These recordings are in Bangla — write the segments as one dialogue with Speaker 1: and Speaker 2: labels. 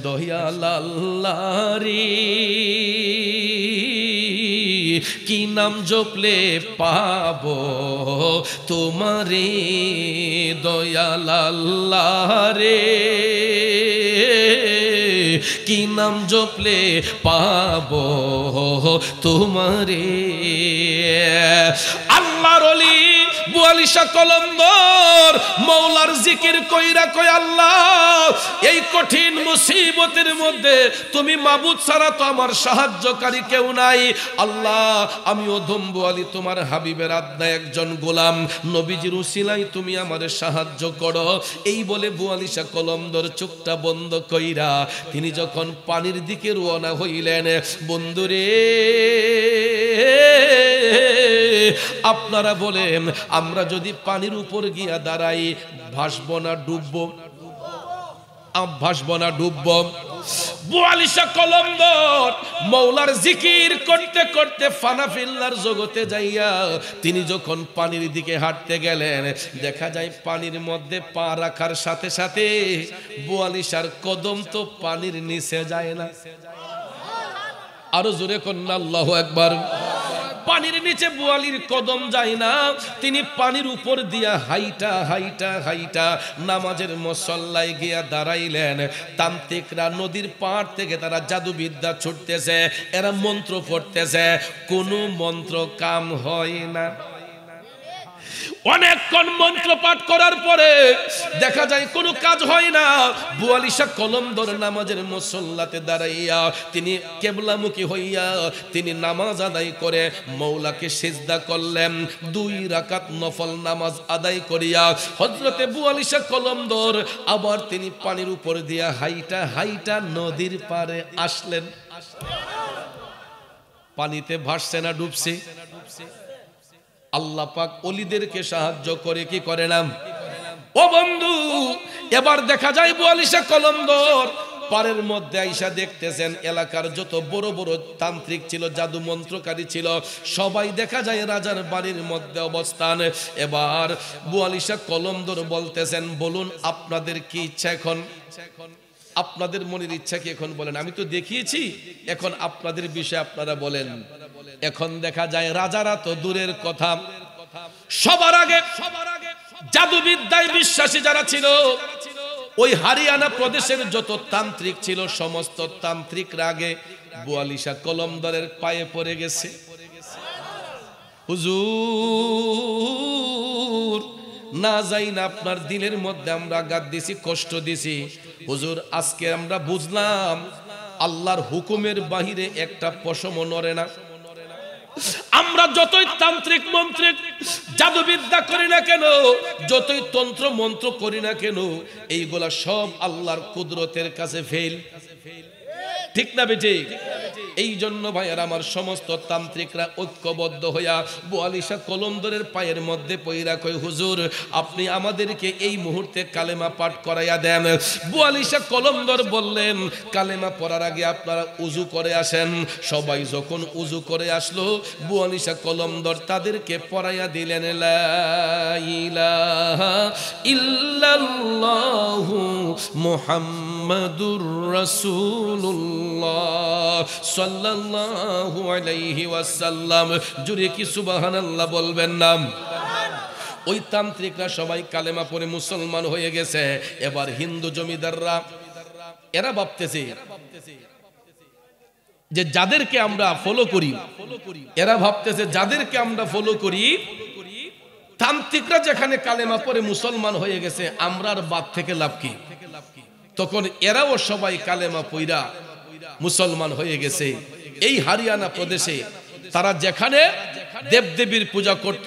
Speaker 1: দয়াল আল্লাহ রে কি নাম জপলে পাবো তোমারে দয়াল আল্লাহ রে কি নাম জপলে পাবো তোমারে আল্লাহর ওলি বুয়ালিশা কলন্দর মৌলার জিকির কইরা কয় আল্লাহ এই কঠিন মুসিবতের মধ্যে তুমি মাবুদ ছাড়া তো আমার সাহায্যকারী কেউ নাই আল্লাহ আমি অধম বুয়ালি তোমার হাবিবের আদ্দা একজন গোলাম নবীজির উসিলায় তুমি আমারে সাহায্য করো এই বলে বুয়ালিশা কলন্দর চোখটা বন্ধ কইরা তিনি যখন পানির দিকে রওনা হইলেন বন্ধুরে আপনারা বলেন আমরা যদি পানির উপর গিয়া দাঁড়াই ভাসবো না ডুববো ভাসবো না ডুববো বুয়ালিশা কলন্দর মৌলার জিকির করতে করতে ফানাফিল্লার জগতে যাইয়া তিনি যখন পানির দিকে হাঁটতে গেলেন দেখা যায় পানির মধ্যে পা রাখার সাথে সাথে বুয়ালিশার কদম তো পানির নিচে যায় না আরো জোরে কন্যা আল্লাহু আকবার পানির নিচে বুয়ালির কদম যায় না তিনি পানির উপর দিয়া হাইটা হাইটা হাইটা নামাজের মুসল্লায় গিয়া দাঁড়াইলেন তান্ত্রিকরা নদীর পাড় থেকে তারা জাদুবিদ্যা ছুটতেছে এরা মন্ত্র পড়তেছে কোনো মন্ত্র কাম হয় না অনেকক্ষণ মন্ত্র পাঠ করার পরে দেখা যায় কোনো কাজ হয় না বুয়ালিশা কলন্দর নামাজের মুসল্লাতে দাঁড়াইয়া তিনি কেবলামুখী হইয়া তিনি নামাজ আদায় করে মৌলাকে সিজদা করলেন 2 রাকাত নফল নামাজ আদায় করিয়া হযরতে বুয়ালিশা কলন্দর আবার তিনি পানির উপর দিয়া হাইটা হাইটা নদীর পারে আসলেন পানিতে ভাসছে না ডুবছে আল্লাহ পাক ওলিদেরকে সাহায্য করে কি করে না ও বন্ধু এবার দেখা যায় বুয়ালিশা কলন্দর পারের মধ্যে আইসা দেখতেছেন এলাকার যত বড় বড় তান্ত্রিক ছিল জাদু মন্ত্রকারী ছিল সবাই দেখা যায় রাজার বাড়ির মধ্যে অবস্থান এবার বুয়ালিশা কলন্দর বলতেছেন বলুন আপনাদের কি ইচ্ছা এখন আপনাদের মনের ইচ্ছা কি এখন বলেন আমি তো দেখিয়েছি এখন আপনাদের বিষয় আপনারা বলেন এখন দেখা যায় রাজারা তো দূরের কথা সবার আগে জাদুবিদ্যায় বিশ্বাসী যারা ছিল ওই হরিয়ানা প্রদেশের যত তান্ত্রিক ছিল সমস্ত তান্ত্রিকরা আগে বুয়ালিশা কলন্দরের পায়ে পড়ে গেছে হুজুর না যাই না আপনার দিলের মধ্যে আমরা আঘাত দিছি কষ্ট দিছি হুজুর আজকে আমরা বুঝলাম আল্লাহর হুকুমের বাহিরে একটা পশমও নড়ে না আমরা যতই তান্ত্রিক মন্ত্রিক জাদুবিদ্যা করি না কেন যতই তন্ত্র মন্ত্র করি না কেন এইগুলা সব আল্লাহর কুদরতের কাছে ফেল ঠিক না বেটি এই জন্য ভাইয়ার আমার সমস্ত তান্ত্রিকরা ঐক্যবদ্ধ হইয়া বুয়ালিশা কলন্দরের পায়ের মধ্যে পইরা কই হুজুর আপনি আমাদেরকে এই মুহূর্তে কালেমা পাঠ করাইয়া দেন বুয়ালিশা কলন্দর বললেন কালেমা পড়ার আগে আপনারা উযু করে আসেন সবাই যখন উযু করে আসলো বুয়ালিশা কলন্দর তাদেরকে পড়াইয়া দিলেন লা ইলাহা ইল্লাল্লাহু মুহাম্মাদুর রাসূলুল্লাহ সাল্লাল্লাহু আলাইহি ওয়াসাল্লাম জুরে কি সুবহানাল্লাহ বলবেন না ওই তান্ত্রিকরা সবাই কালেমা পড়ে মুসলমান হয়ে গেছে এবার হিন্দু জমিদাররা এরা ভাবতেছে যে যাদেরকে আমরা ফলো করি এরা ভাবতেছে যাদেরকে আমরা ফলো করি তান্ত্রিকরা যেখানে কালেমা পড়ে মুসলমান হয়ে গেছে আমরা আর বাদ থেকে লাভ কি তখন এরাও সবাই কালেমা পইরা মুসলমান হয়ে গেছে এই হরিয়ানা প্রদেশে তারা যেখানে দেবদেবীর পূজা করত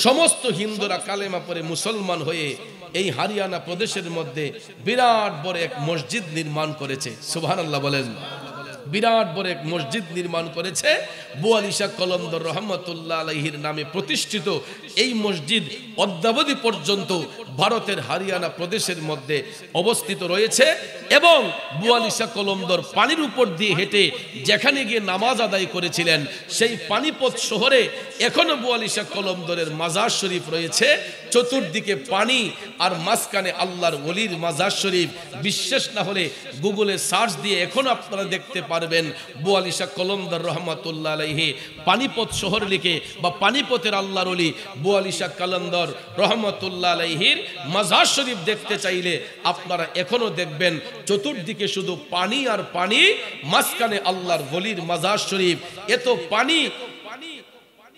Speaker 1: সমস্ত হিন্দুরা কালেমা পড়ে মুসলমান হয়ে এই হরিয়ানা প্রদেশের মধ্যে বিরাট বড় এক মসজিদ নির্মাণ করেছে সুবহানাল্লাহ বলেন বিরাট বড় এক মসজিদ নির্মাণ করেছে। বুয়ালি শাহ কলন্দর রহমতুল্লাহ আলাইহির নামে প্রতিষ্ঠিত এই মসজিদ অদ্যাবধি পর্যন্ত ভারতের হরিয়ানা প্রদেশের মধ্যে অবস্থিত রয়েছে। এবং বুয়ালি শাহ কলন্দর পানির উপর দিয়ে হেঁটে যেখানে গিয়ে নামাজ আদায় করেছিলেন সেই পানিপথ শহরে এখনো বুয়ালি শাহ কলন্দরের মাজার শরীফ রয়েছে। চতুর্দিকে পানি আর মাঝখানে আল্লাহর ওলির মাজার শরীফ। বিশ্বাস না হলে গুগলে সার্চ দিয়ে এখনো আপনারা দেখতে পারবেন বুয়ালি শাহ কলন্দর রহমতুল্লাহ আলাইহি পানিপথ শহর লিখে, বা পানিপথের আল্লাহর ওলি বুয়ালি শাহ কলন্দর রহমতুল্লাহ আলাইহির মাজার শরীফ দেখতে চাইলে আপনারা এখনো দেখবেন চতুর্দিকে শুধু পানি আর পানি, মাঝখানে আল্লাহর ওলির মাজার শরীফ। এত পানি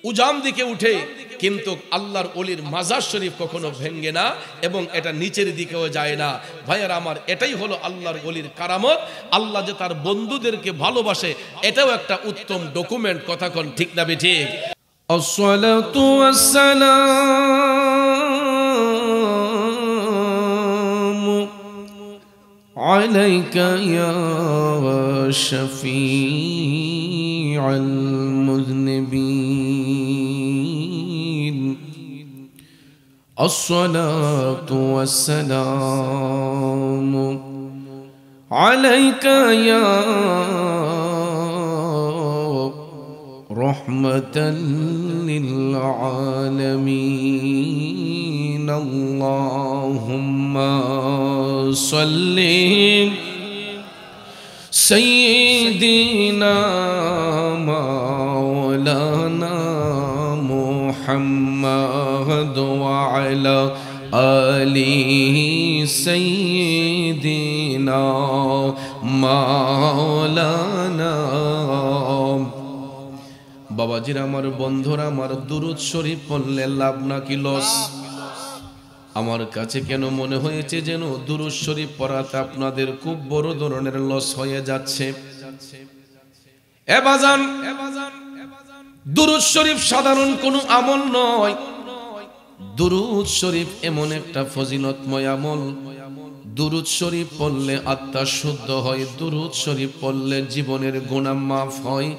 Speaker 1: উজাম দিকে উঠে কিন্তু আল্লাহর ওলির মাজার শরীফ কখনো ভেঙ্গে না এবং এটা নিচের দিকেও যায় না। ভাইয়ারা আমার, এটাই হলো আল্লাহর ওলির কারামত। আল্লাহ যে তার বন্ধুদেরকে ভালোবাসে এটাও একটা উত্তম ডকুমেন্ট। কথা কোন ঠিক না ঠিক?
Speaker 2: আসসালাতু ওয়াসসালামু আলাইকা ইয়া শাফীআল মুযনিবিন। আসসালাতু ওয়াসসালামু আলাইকা ইয়া রাহমাতাল লিল আলামিন। আল্লাহুম্মা সাল্লি সাইয়্যিদিনা মাওলানা মুহাম্মদ ওয়া আলা আলিহি সাইয়্যিদিনা মাওলানা। বাবাজিরা আমার, বন্ধুরা আমার, দুরূদ শরীফ পড়লে লাভ নাকি লস? আমার কাছে কেন মনে হয়েছে যেন দুরূদ শরীফ পড়াতে আপনাদের খুব বড় ধরনের লস হয়ে যাচ্ছে। এ বাজান, দুরূদ শরীফ সাধারণ কোনো আমল নয়। দুরূদ শরীফ এমন একটা ফজিলতময় আমল। দুরূদ শরীফ পড়লে আত্মা শুদ্ধ হয়, দুরূদ শরীফ পড়লে জীবনের গুনাহ মাফ হয়,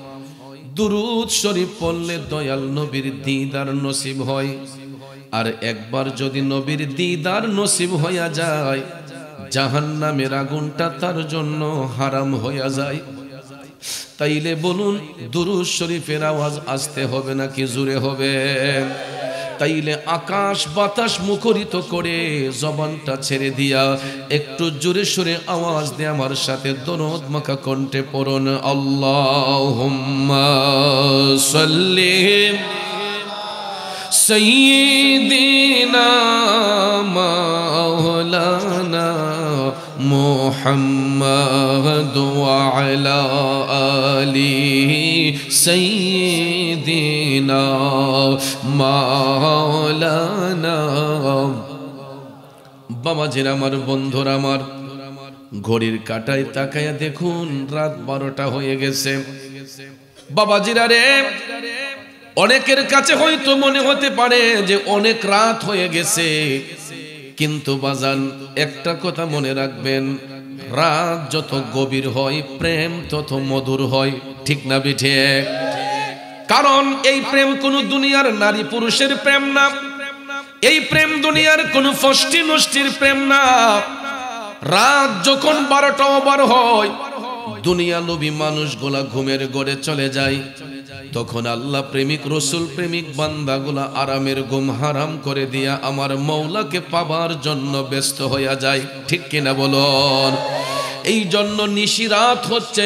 Speaker 2: দুরূদ শরীফ পড়লে দয়াল নবীর দিদার নসিব হয়। আর একবার যদি নবীর দিদার নসিব হইয়া যায়, জাহান্নামের আগুনটা তার জন্য হারাম হইয়া যায়। তাইলে বলুন, দুরূদ শরীফের আওয়াজ আসতে হবে নাকি জোরে হবে? তাইলে আকাশ বাতাস মুখরিত করে জবানটা ছেড়ে দিয়া একটু জোরে সোরে আওয়াজ দিয়ে আমার সাথে দরুদ মাখা কণ্ঠে পড়ুন, আল্লাহুম্মা সাল্লি সাইয়্যিদিনা মাওলানা মুহাম্মদ ওয়া আলা আলিহি সাইয়্যিদিনা মাওলানা। বাবাজিরা আমার, বন্ধুরা আমার, ঘড়ির কাঁটায় তাকায়া দেখুন রাত 12টা হয়ে গেছে। বাবাজিরা রে, অনেকের কাছে হয়তো মনে হতে পারে যে অনেক রাত হয়ে গেছে, কিন্তু বাজান একটা কথা মনে রাখবেন, রাত যত গভীর হয় প্রেম তত মধুর হয়। ঠিক না বিঠে? কারণ এই প্রেম কোন দুনিয়ার নারী পুরুষের প্রেম না, এই প্রেম দুনিয়ার কোন ফষ্টি নষ্টির প্রেম না। রাত যখন 12টা ওভার হয়, দুনিয়া লোভী মানুষগুলা ঘুমের ঘরে চলে যায়, তখন আল্লাহ প্রেমিক রসুল প্রেমিক বান্দাগুলা আরামের ঘুম হারাম করে দিয়া আমার মৌলাকে পাবার জন্য ব্যস্ত হইয়া যায়। ঠিক কিনা বলুন? এই জন্য নিশিরাত হচ্ছে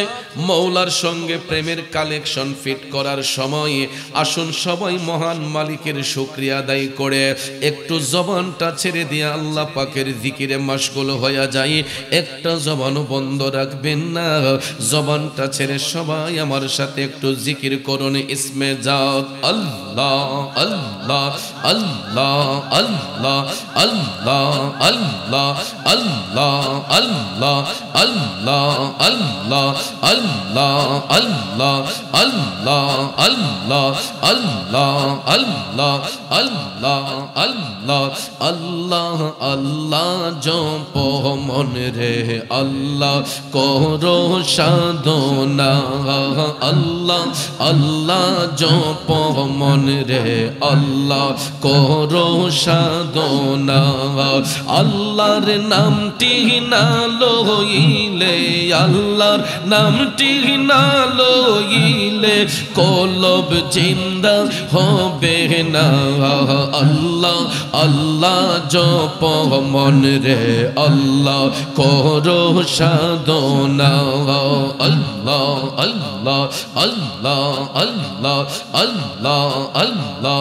Speaker 2: মৌলার সঙ্গে প্রেমের কালেকশন ফিট করার সময়। আসুন সবাই মহান মালিকের শুকরিয়া আদায় করে একটু জবানটা ছেড়ে দিয়ে আল্লাহ পাকের জিকিরে মাশগুল হইয়া যায়। একটা জবানও বন্ধ রাখবেন না, জবানটা ছেড়ে সবাই আমার সাথে একটু জিকির করুন, ইসমে জাত আল্লাহ আল্লাহ আল্লাহ আল্লাহ আল্লাহ আল্লাহ আল্লাহ আল্লাহ আল্লাহ আল্লাহ আল্লাহ আল্লাহ আল্লাহ আল্লাহ আল্লাহ আল্লাহ আল্লাহ আল্লাহ আল্লাহ আল্লাহ জপ মন রে আল্লাহ করো সাধনা আল্লাহ আল্লাহ জপ মন রে আল্লাহ করো সাধনা আল্লাহর নামটি না লইলে আল্লাহর নামটি না লইলে কলব জিন্দা হবে না আল্লাহ আল্লাহ জপ মন রে আল্লাহ করো সাধনা আল্লাহ আল্লাহ আল্লাহ আল্লাহ আল্লাহ আল্লাহ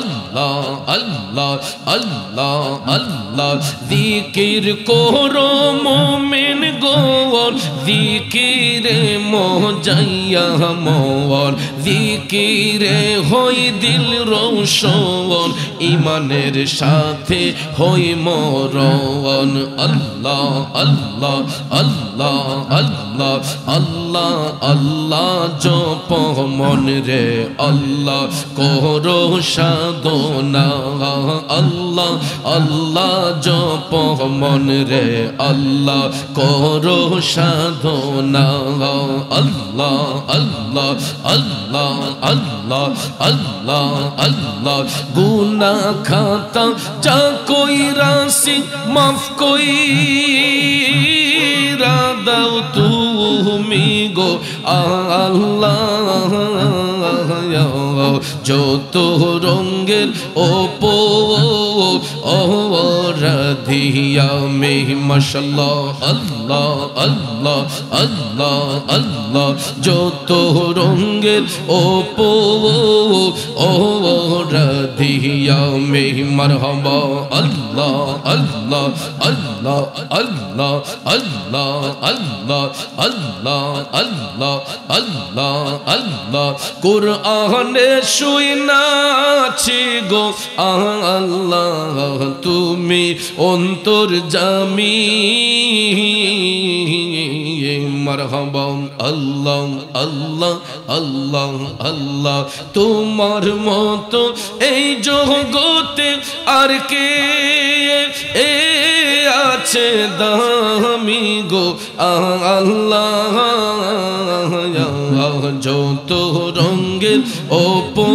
Speaker 2: আল্লাহ আল্লাহ আল্লাহ আল্লাহ জিকির করো মোমেন গোর জিকিরে মোজাইয়া মোর জিকিরে হই দিল রোশন ইমানের সাথে হই মরণ আল্লাহ আল্লাহ আল্লাহ আল্লাহ আল্লাহ আল্লাহ জপ মন রে আল্লাহ করো সাধনা আল্লাহ আল্লাহ জপ মন রে আল্লাহ করো সাধনা আল্লাহ আল্লাহ আল্লাহ আল্লাহ আল্লাহ আল্লাহ গুনাহ খাতা যা কোই রাশি মাফ কইরা দাও তুমি গো আল্লাহ যত রঙের ওপো রাধিয়া মে মাশাআল্লাহ আল্লাহ আল্লাহ আল্লাহ আল্লাহ যত রঙের ওপো রাধিয়া মে মারহাবা আল্লাহ আল্লাহ আল্লাহ আল্লাহ আল্লাহ আল্লাহ আল্লাহ আল্লাহ আল্লাহ আল্লাহ কুরআনে শুনাছি গো আল্লাহ তুমি অন্তর্যামী মারহাবা আল্লাহ আল্লাহ আল্লাহ আল্লাহ তোমার মতো এই জগতে আর কে আছে দামি গো আল্লাহ যত রঙের ওপো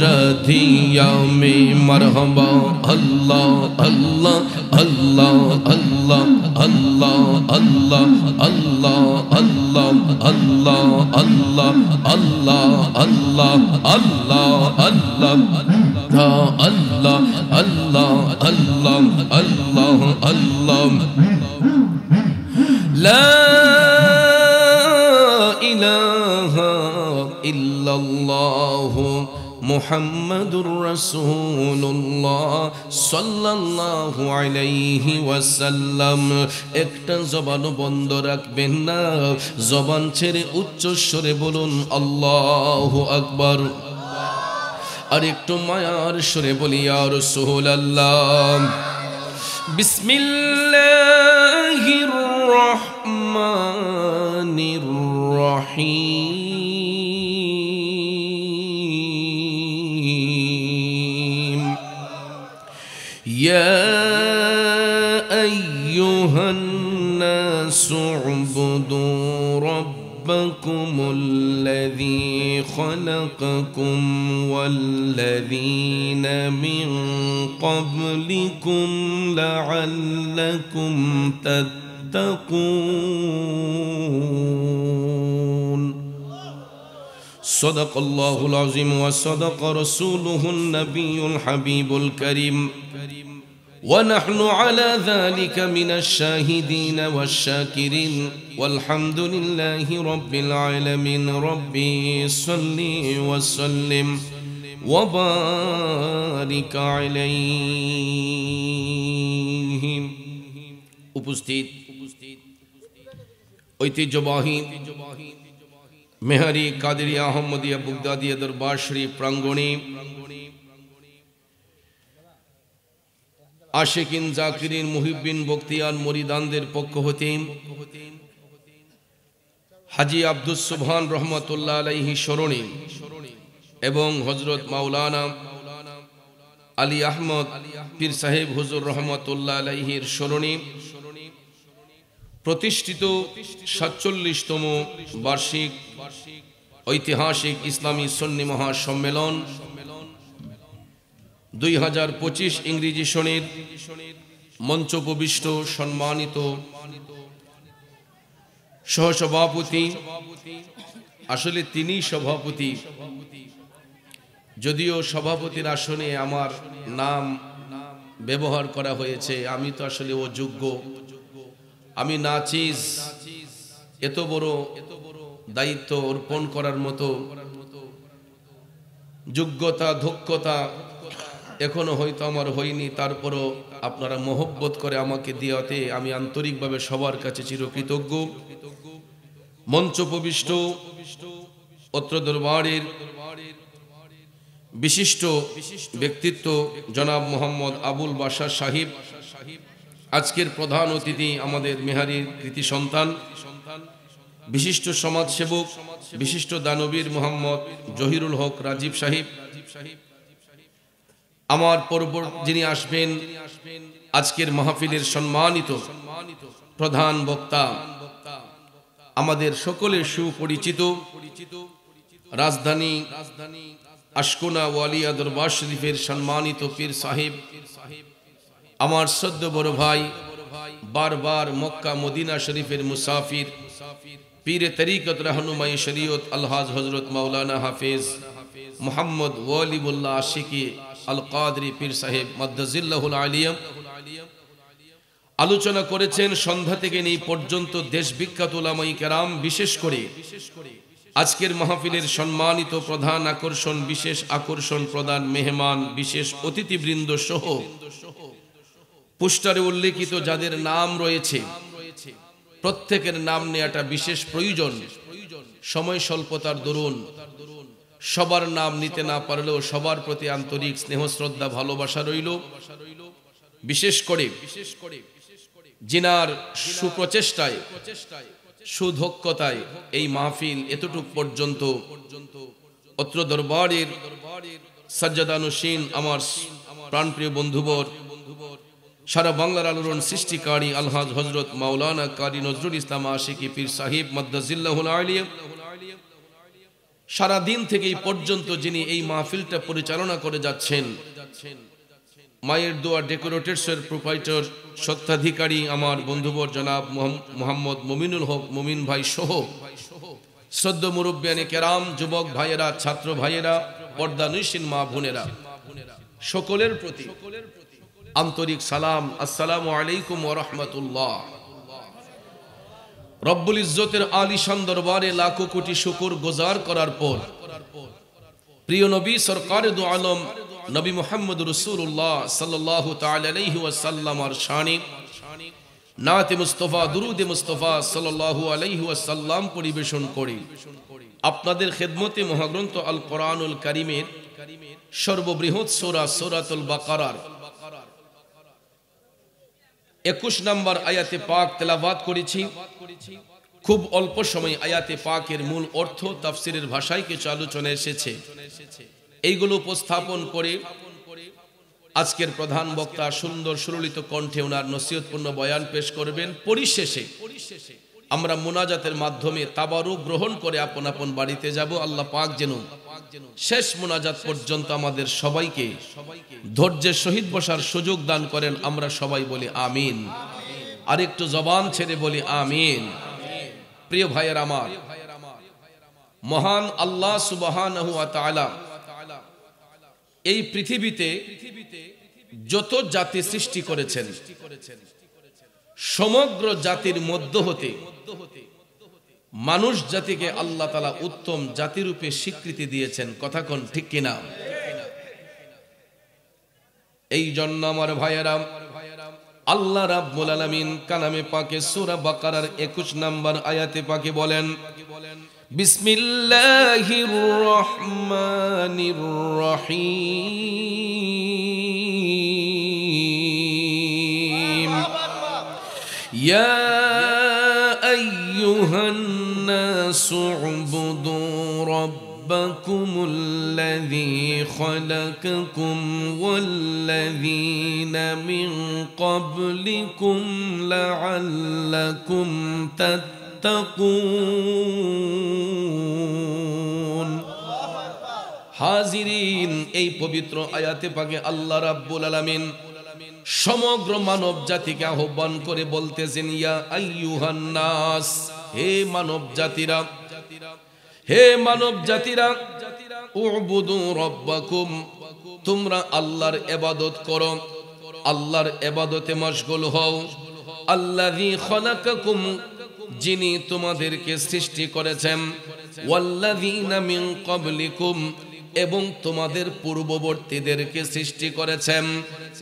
Speaker 2: রাধিয়া মে মারহাবা আল্লাহ আল্লাহ আল্লাহ আল্লাহ আল্লাহ আল্লাহ আল্লাহ আল্লাহ আল্লাহ আল্লাহ আল্লাহ আল্লাহ আল্লাহ আল্লাহ আল্লাহ আল্লাহ আল্লাহ আল্লাহ আল্লাহ লা ইলাহা ইল্লাল্লাহ মুহাম্মাদুর রাসূলুল্লাহ সাল্লাল্লাহু আলাইহি ওয়াসাল্লাম একটা জবান বন্ধ রাখবেন না জবান ছেড়ে উচ্চ স্বরে বলুন আল্লাহু আকবার আর একটু মায়ার সুরে বলি ইয়া রাসূলুল্লাহ বিসমিল্লাহির রহমানির রহিম ইয়া আইয়ুহান নাসু উবুদু ربكم الذي خلقكم والذين من قبلكم لعلكم تتقون صدق الله العظيم وصدق رسوله النبي الحبيب الكريم ونحن على ذلك من الشاهدين والشاكرين والحمد لله رب العالمين ربي صل وسلم وبارك عليه উপস্থিত ঐতিহ্যবাহী মেহারি কাদেরিয়া আহমদিয়া বুগদাদিয়া দরবার শরীফ প্রাঙ্গণে আশিকিন জাকিরিন মুহিব্বিন বখতিয়ার মুরিদানদের পক্ষ হতে হাজী আব্দুস সুবহান রহমতুল্লাহ আলাইহি স্মরণী এবং হযরত মাওলানা আলী আহমদ পীর সাহেব হুজুর রহমতুল্লাহ আলাইহির স্মরণী প্রতিষ্ঠিত ৪৭তম বার্ষিক ঐতিহাসিক ইসলামী সুন্নি মহাসম্মেলন ২০২৫ ইংরেজি সনের মঞ্চোপবিষ্ট সম্মানিত সহসভাপতি, আসলে তিনি সভাপতি, যদিও সভাপতির আসনে আমার নাম ব্যবহার করা হয়েছে, আমি তো আসলে অযোগ্য, আমি নাচিজ, এত বড় দায়িত্ব অর্পণ করার মতো যোগ্যতা দক্ষতা এখনো হয়তো আমার হয়নি। তারপরও আপনারা মহব্বত করে আমাকে দেওয়াতে আমি আন্তরিকভাবে সবার কাছে চিরকৃতজ্ঞ। মঞ্চোপবিষ্ট অত্র দরবারের বিশিষ্ট ব্যক্তিত্ব জনাব মোহাম্মদ আবুল বাশার সাহিব, আজকের প্রধান অতিথি আমাদের মেহারির কৃতি সন্তান, বিশিষ্ট সমাজসেবক, বিশিষ্ট দানবীর মোহাম্মদ জহিরুল হক রাজীব সাহিব, আমার পরপর যিনি আসবেন আজকের মাহফিলের সম্মানিত প্রধান বক্তা, আমাদের সকলের সুপরিচিত রাজধানী আশকোনা ওয়ালিয়া দরবার শরীফের সম্মানিত পীর সাহেব, আমার শ্রদ্ধেয় বড় ভাই, বারবার মক্কা মদিনা শরীফের মুসাফির, পীরে তরিকত রাহনুমাই শরীয়ত আলহাজ হযরত মাওলানা হাফেজ মোহাম্মদ ওয়ালিউল্লাহ আশিকি আল কাদরি পীর সাহেব মাদ্দাজিল্লাহুল আলিয়াম আলোচনা করেছেন। সন্ধ্যা থেকে এই পর্যন্ত দেশ বিখ্যাত উলামায়ে কেরাম, বিশেষ করে আজকের মাহফিলের সম্মানিত প্রধান আকর্ষণ, বিশেষ আকর্ষণ, প্রধান মেহমান, বিশেষ অতিথিবৃন্দ সহ পোস্টারে উল্লেখিত যাদের নাম রয়েছে প্রত্যেকের নাম নেওয়াটা বিশেষ প্রয়োজন। সময় স্বল্পতার দরুন সবার নাম নিতে না পারলেও সবার প্রতি আন্তরিক স্নেহ শ্রদ্ধা ভালোবাসা রইল। বিশেষ করে জিনার সুপ্রচেষ্টায় সুদক্ষতায় এই মাহফিল এতটুক পর্যন্ত অত্র দরবারের সাজ্জাদানুশীন আমার প্রাণপ্রিয় বন্ধুবর, সারা বাংলার আলোড়ন সৃষ্টিকারী আলহাজ হযরত মাওলানা কারি নজরুল ইসলাম আশিকি পীর সাহিব মাদ্দাজিল্লাহুল আলিয়া, সারা দিন থেকে এই পর্যন্ত যিনি এই মাহফিলটা পরিচালনা করে যাচ্ছেন, মায়ের দোয়া ডেকোরেটরস এর প্রোপাইটর সত্ত্বাধিকারী আমার বন্ধুবর জনাব মোহাম্মদ মুমিনুল হক মুমিন ভাই সহ শ্রদ্ধ মুরব্বিয়ানে কেরাম, যুবক ভাইয়েরা, ছাত্র ভাইয়েরা, পর্দানশীন মা বোনেরা, সকলের প্রতি আন্তরিক সালাম, আসসালামু আলাইকুম ওয়া রাহমাতুল্লাহ। রব্বুল ইজ্জতের আলিশান দরবারে লাখো কোটি শুকর গুজার করার পর প্রিয় নবী সরকারে দু আলম নবী মুহাম্মদ রাসূলুল্লাহ সাল্লাল্লাহু তাআলা আলাইহি ওয়াসাল্লামের শানে নাতে মুস্তাফা দুরুদে মুস্তাফা সাল্লাল্লাহু আলাইহি ওয়াসাল্লাম পরিবেশন করি আপনাদের খেদমতে মহাগ্রন্থ আল কোরআনুল কারীমের সর্ববৃহৎ সূরা সূরাতুল বাকারার 21 নম্বর আয়াতে পাক তেলাওয়াত করেছি। খুব অল্প সময় আয়াতে পাকের মূল অর্থ তাফসীরের ভাষায় কিছু আলোচনা এসেছে, এইগুলো উপস্থাপন করে আজকের প্রধান বক্তা সুন্দর সুললিত কণ্ঠে ওনার নসিহতপূর্ণ বয়ান পেশ করবেন। পরিশেষে আমরা মুনাজাতের মাধ্যমে তাবারুক গ্রহণ করে আপন আপন বাড়িতে যাব। আল্লাহ পাক যেন শেষ মুনাজাত পর্যন্ত আমাদের সবাইকে ধৈর্যের সহিত বসার সুযোগ দান করেন। আমরা সবাই বলি আমিন, আর একটু জবান ছেড়ে বলি আমিন। প্রিয় ভাইয়ের আমার, মহান আল্লাহ সুবহানাহু ওয়া তাআলা এই পৃথিবীতে যত জাতি সৃষ্টি করেছেন, সমগ্র জাতির মধ্য হতে মানুষ জাতিকে আল্লাহ তাআলা উত্তম জাতিরূপে স্বীকৃতি দিয়েছেন। কথা কোন ঠিক কিনা? এই জন্য আমার ভাইয়েরা, আল্লাহ রাব্বুল আলামিন কালামে পাকে সূরা বাকারার 21 নম্বর আয়াতে পাকে বলেন, বিসমিল্লাহির রহমানির রহিম, ইয়া আইয়ুহান নাসু উবুদু রাব্বাকুম আল্লাযী খালাকাকুম ওয়াল্লাযীনা মিন ক্বাবলিকুম লাআল্লাকুম তাত্তাকুন। হাজিরিন, এই পবিত্র আয়াতে পাকে আল্লাহ রাব্বুল আলামিন সমগ্র মানব জাতিকে আহ্বান করে বলতেছেন, ইয়া আইয়ুহান নাস, হে মানব জাতিরা, হে মানব জাতিরা, উবুদু রাব্বাকুম, তোমরা আল্লাহর ইবাদত করো, আল্লাহর ইবাদতে মশগুল হও। আল্লাযী খালাকাকুম, যিনি তোমাদেরকে সৃষ্টি করেছেন, ওয়াল্লাযীনা মিন ক্বাবলিকুম, এবং তোমাদের পূর্ববর্তীদেরকে সৃষ্টি করেছেন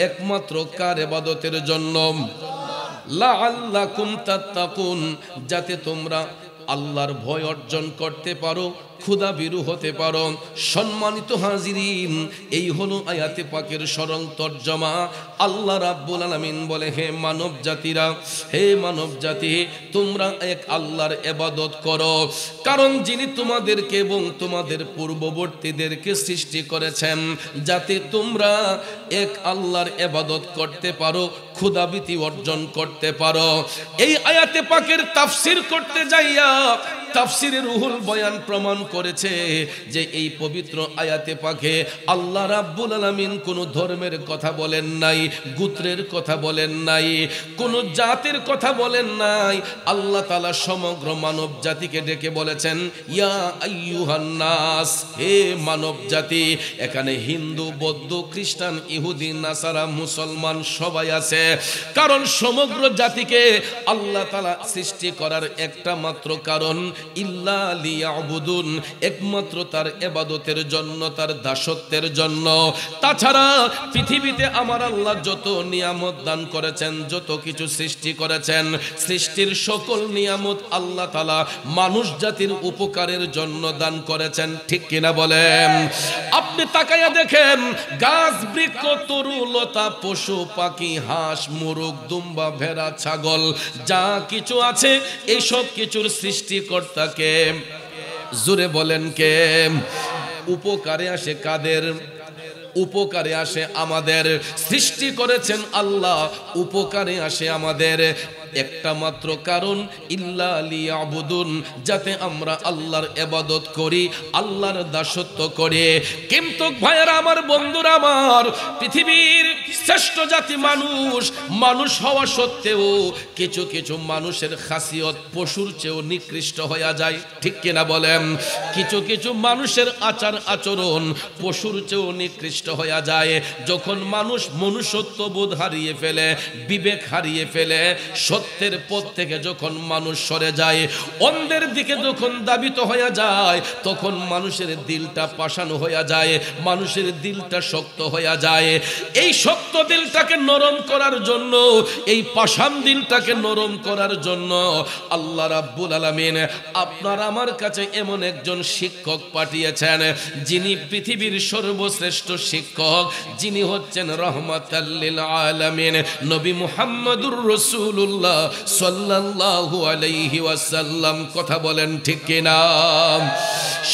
Speaker 2: একমাত্র কার ইবাদতের জন্য? লাআল্লাকুম তাত্তাকুন, যাতে তোমরা আল্লাহর ভয় অর্জন করতে পারো, ক্ষুধা বিরু হতে পারো। সম্মানিত হাজিরিন, এই হলো আয়াতে পাকের সরল তর্জমা। আল্লাহ রাব্বুল আলামিন বলে, হে মানব জাতিরা, হে মানব জাতি, তোমরা এক আল্লাহর ইবাদত করো, কারণ যিনি তোমাদেরকে এবং তোমাদের পূর্ববর্তীদেরকে সৃষ্টি করেছেন যাতে তোমরা এক আল্লাহর ইবাদত করতে পারো, ক্ষুধাবৃত্তি অর্জন করতে পারো। এই আয়াতে পাকের তাফসীর করতে যাইয়া তাফসীরে রুহুল বয়ান প্রমাণ করেছে যে এই পবিত্র আয়াতে পাকে আল্লাহ রাব্বুল আলামিন কোনো ধর্মের কথা বলেন নাই, গোত্রের কথা বলেন নাই, কোনো জাতের কথা বলেন নাই। আল্লাহ তাআলা সমগ্র মানব জাতিকে ডেকে বলেছেন, ইয়া আইয়ুহান নাস, হে মানব জাতি। এখানে হিন্দু, বৌদ্ধ, খ্রিস্টান, ইহুদি, নাসারা, মুসলমান সবাই আছে, কারণ সমগ্র জাতিকে আল্লাহ তাআলা সৃষ্টি করার একটা মাত্র কারণ, ইল্লা লিয়াবুদুন, একমাত্র তার ইবাদতের জন্য, তার দাসত্বের জন্য। তাছাড়া পৃথিবীতে আমার আল্লাহ যত নিয়ামত দান করেছেন, যত কিছু সৃষ্টি করেছেন, সৃষ্টির সকল নিয়ামত আল্লাহ তাআলা মানুষ জাতির উপকারের জন্য দান করেছেন। ঠিক কিনা বলেন? আপনি তাকাইয়া দেখেন, গাছ, বৃক্ষ, তরু, লতা, পশু পাখি, হাঁস, মুরগ, দুম্বা, ভেড়া, ছাগল, যা কিছু আছে এই সব কিছুর সৃষ্টিকর্তাকে, জোরে বলেন কে? উপকারে আসে কাদের? উপকারে আসে আমাদের। সৃষ্টি করেছেন আল্লাহ, উপকারে আসে আমাদের। একটা মাত্র কারণ, ইল্লা লিয়াবুদুন, যাতে আমরা আল্লাহর ইবাদত করি, আল্লাহর দাসত্ব করি। কিন্তু ভাইয়েরা আমার, বন্ধুরা আমার, পৃথিবীর শ্রেষ্ঠ জাতি মানুষ, মানুষ হওয়া সত্ত্বেও কিছু কিছু মানুষের খাসিয়ত পশুর চেয়েও নিকৃষ্ট হয়ে যায়। ঠিক কিনা বলেন? কিছু কিছু মানুষের আচার আচরণ পশুর চেয়েও নিকৃষ্ট হয়ে যায়। যখন মানুষ মনুষ্যত্ব বোধ হারিয়ে ফেলে, বিবেক হারিয়ে ফেলে, সত্যের পথ থেকে যখন মানুষ সরে যায়, অন্ধের দিকে যখন দাবিত হয়ে যায়, তখন মানুষের দিলটা পাষাণ হয়ে যায়, মানুষের দিলটা শক্ত হয়ে যায়। এই শক্ত দিলটাকে নরম করার জন্য, এই পাষাণ দিলটাকে নরম করার জন্য আল্লাহ রাব্বুল আলামিন আপনার আমার কাছে এমন একজন শিক্ষক পাঠিয়েছেন, যিনি পৃথিবীর সর্বশ্রেষ্ঠ শিক্ষক, যিনি হচ্ছেন রহমাতাল লিল আলামিন, নবী মুহাম্মদুর রাসূলুল্লাহ সাল্লাল্লাহু আলাইহি ওয়াসাল্লাম। কথা বলেন ঠিক কিনা?